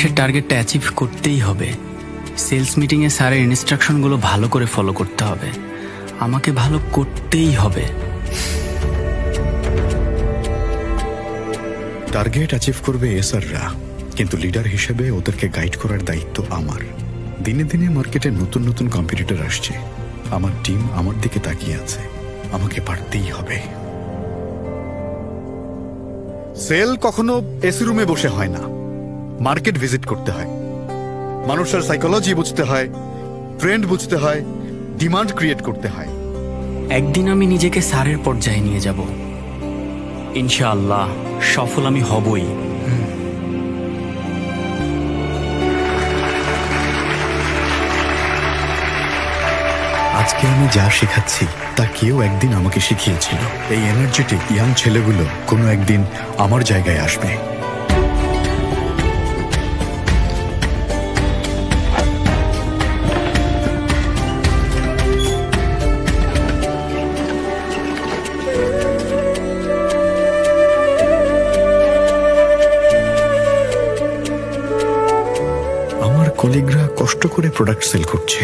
মাসের টার্গেটটা অ্যাচিভ করতেই হবে। সেলস মিটিংয়ে স্যারের ইনস্ট্রাকশনগুলো ভালো করে ফলো করতে হবে। আমাকে ভালো করতেই হবে। টার্গেট অ্যাচিভ করবে এসআররা, কিন্তু লিডার হিসেবে ওদেরকে গাইড করার দায়িত্ব আমার। দিনে দিনে মার্কেটে নতুন নতুন কম্পিটিটর আসছে। আমার টিম আমার দিকে তাকিয়ে আছে, আমাকে পারতেই হবে। সেল কখনো এসি রুমে বসে হয় না, মার্কেট ভিজিট করতে হয়। মানুষের সাইকোলজি বুঝতে হয়, ট্রেন্ড বুঝতে হয়, ডিমান্ড ক্রিয়েট করতে হয়। একদিন আমি নিজেকে স্যারের পর্যায়ে নিয়ে যাব। ইনশাআল্লাহ সফল আমি হবই। আজকে আমি যা শেখাচ্ছি তা কেউ একদিন আমাকে শিখিয়েছিল। এই এনার্জেটিক ইয়াং ছেলেগুলো কোনো একদিন আমার জায়গায় আসবে। আমার কলিগরা কষ্ট করে প্রোডাক্ট সেল করছে,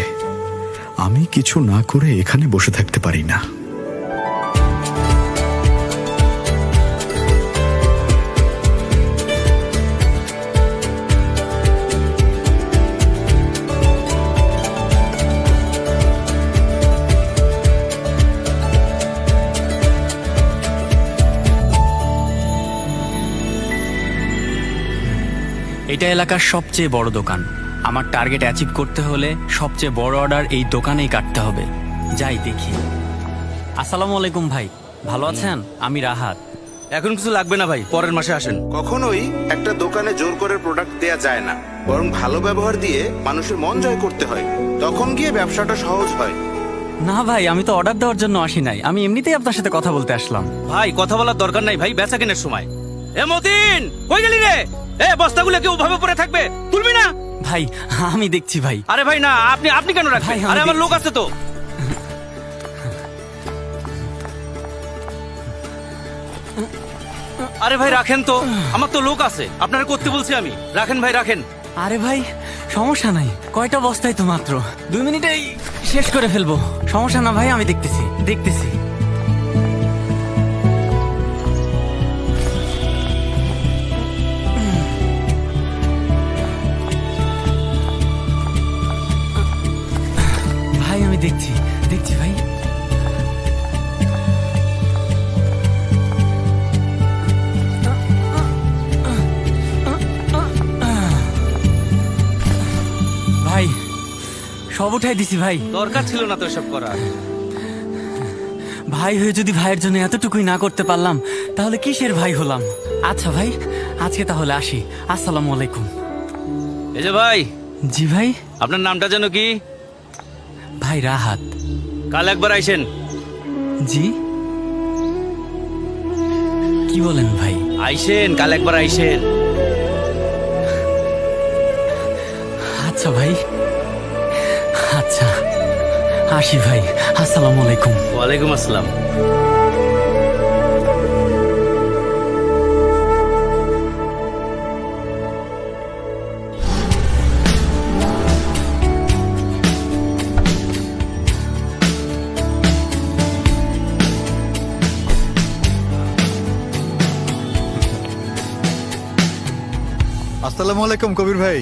আমি কিছু না করে এখানে বসে থাকতে পারি না। এটা এলাকার সবচেয়ে বড় দোকান। আমার টার্গেট অ্যাচিভ করতে হলে সবচেয়ে বড় অর্ডার এই দোকানেই কাটতে হবে। যাই দেখি। আসসালামু আলাইকুম ভাই, ভালো আছেন? আমি রাহাত। এখন কিছু লাগবে না ভাই, পরের মাসে আসেন। কখনোই একটা দোকানে জোর করে প্রোডাক্ট দেয়া যায় না, বরং ভালো ব্যবহার দিয়ে মানুষের মন জয় করতে হয়, তখন গিয়ে ব্যবসাটা সহজ হয়। না ভাই, আমি তো অর্ডার দেওয়ার জন্য আসি নাই, আমি এমনিতেই আপনার সাথে কথা বলতে আসলাম। ভাই কথা বলার দরকার নাই ভাই, বেচা কেনার সময়। এ মতিন, কই গেলি রে? এ বস্তাগুলো কি ওভাবে পড়ে থাকবে, তুলবি না? ভাই আমি দেখছি ভাই। আরে ভাই না, আপনি আপনি কেন রাখবেন? ভাই, আমি আরে আমার লোক দেখছি। আছে তো। আরে ভাই রাখেন তো, আমার তো লোক আছে, আপনারা করতে বলছি আমি। রাখেন ভাই রাখেন। আরে ভাই সমস্যা নাই, কয়টা বস্তাই তো মাত্র, 2 মিনিটেই শেষ করে ফেলবো। সমস্যা না ভাই, আমি দেখতেছি দেখতেছি। ভাই আমি দেখছি দেখছি ভাই। ভাই সব উঠাই দিছি ভাই। দরকার ছিল না তো এসব করার। ভাই হয়ে যদি ভাইয়ের জন্য এতটুকুই না করতে পারলাম, তাহলে কিসের ভাই হলাম? আচ্ছা ভাই, আজকে তাহলে আসি। আসসালামু আলাইকুম। এই যে ভাই, জি ভাই। আপনার নামটা যেন কি? ভাই রাহাত। কাল একবার আইসেন। জি কি বলেন ভাই? আইসেন, কাল একবার আইসেন। আচ্ছা ভাই, আচ্ছা আসি ভাই। আসসালামু আলাইকুম। ওয়ালাইকুম আসসালাম। আসসালামু আলাইকুম কবির ভাই।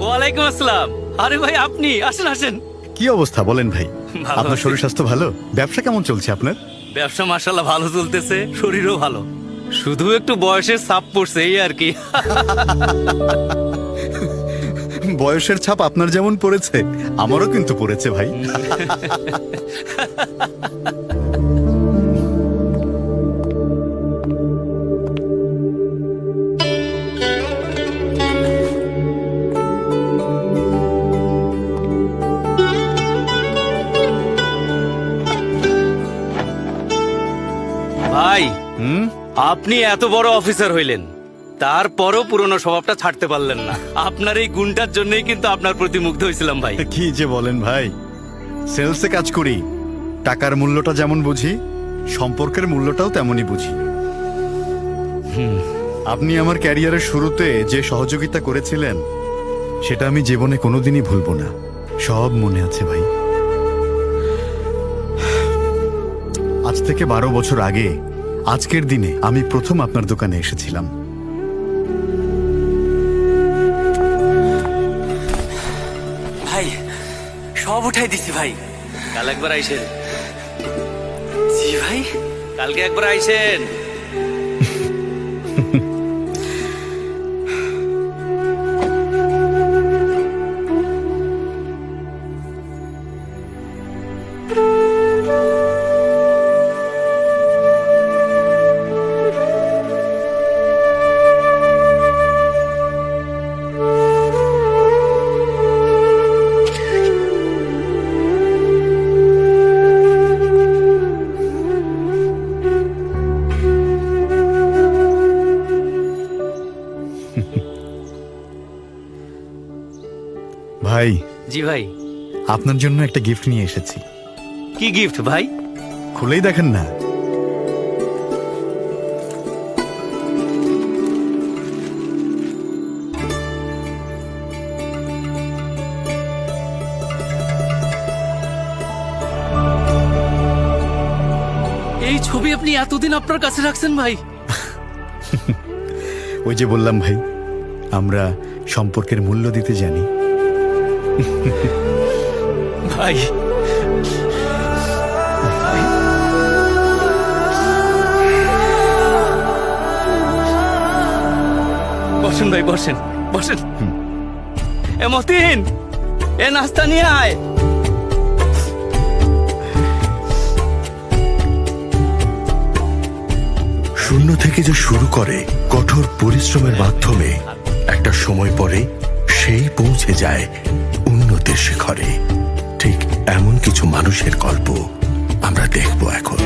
ওয়ালাইকুম আসসালাম। আরে ভাই আপনি আসেন আসেন। কি অবস্থা বলেন ভাই? ভালো আপনার আছি। শরীর স্বাস্থ্য ভালো? ব্যবসা কেমন চলছে আপনার? ব্যবসা মাশাআল্লাহ ভালো চলতেছে, শরীরও ভালো, শুধু একটু বয়সের ছাপ পড়ছে এই আর কি। বয়সের ছাপ আপনার যেমন পড়েছে, আমারও কিন্তু পড়েছে ভাই। ভাই আপনি এত বড় অফিসার হইলেন, তারপরও পুরনো স্বভাবটা ছাড়তে পারলেন না। আপনার এই গুণটার জন্যই কিন্তু আপনার প্রতি মুগ্ধ হয়েছিলাম ভাই। কি যে বলেন ভাই, সেলসে কাজ করি, টাকার মূল্যটা যেমন বুঝি, সম্পর্কের মূল্যটাও তেমনই বুঝি। আপনি আমার ক্যারিয়ারের শুরুতে যে সহযোগিতা করেছিলেন সেটা আমি জীবনে কোনোদিনই ভুলবো না। সব মনে আছে ভাই। আজ থেকে 12 বছর আগে আজকের দিনে আমি প্রথম আপনার দোকানে এসেছিলাম। ভাই সব উঠাই দিছি ভাই। কাল একবার আইসেন। জি ভাই। কালকে একবার আইসেন। ভাই, জি ভাই। আপনার জন্য একটা গিফট নিয়ে এসেছি। কি গিফট ভাই? খুলেই দেখেন না। এই ছবি আপনি এতদিন আপনার কাছে রাখছেন ভাই? ওই যে বললাম ভাই, আমরা সম্পর্কের মূল্য দিতে জানি। ভাই বসেন ভাই, বসেন বসেন। এ মতিন, এ নাস্তা নিয়ে আয়। শূন্য থেকে যে শুরু করে কঠোর পরিশ্রমের মাধ্যমে একটা সময় পরে সেই পৌঁছে যায় উন্নতির শিখরে। ঠিক এমন কিছু মানুষের গল্প আমরা দেখব এখন।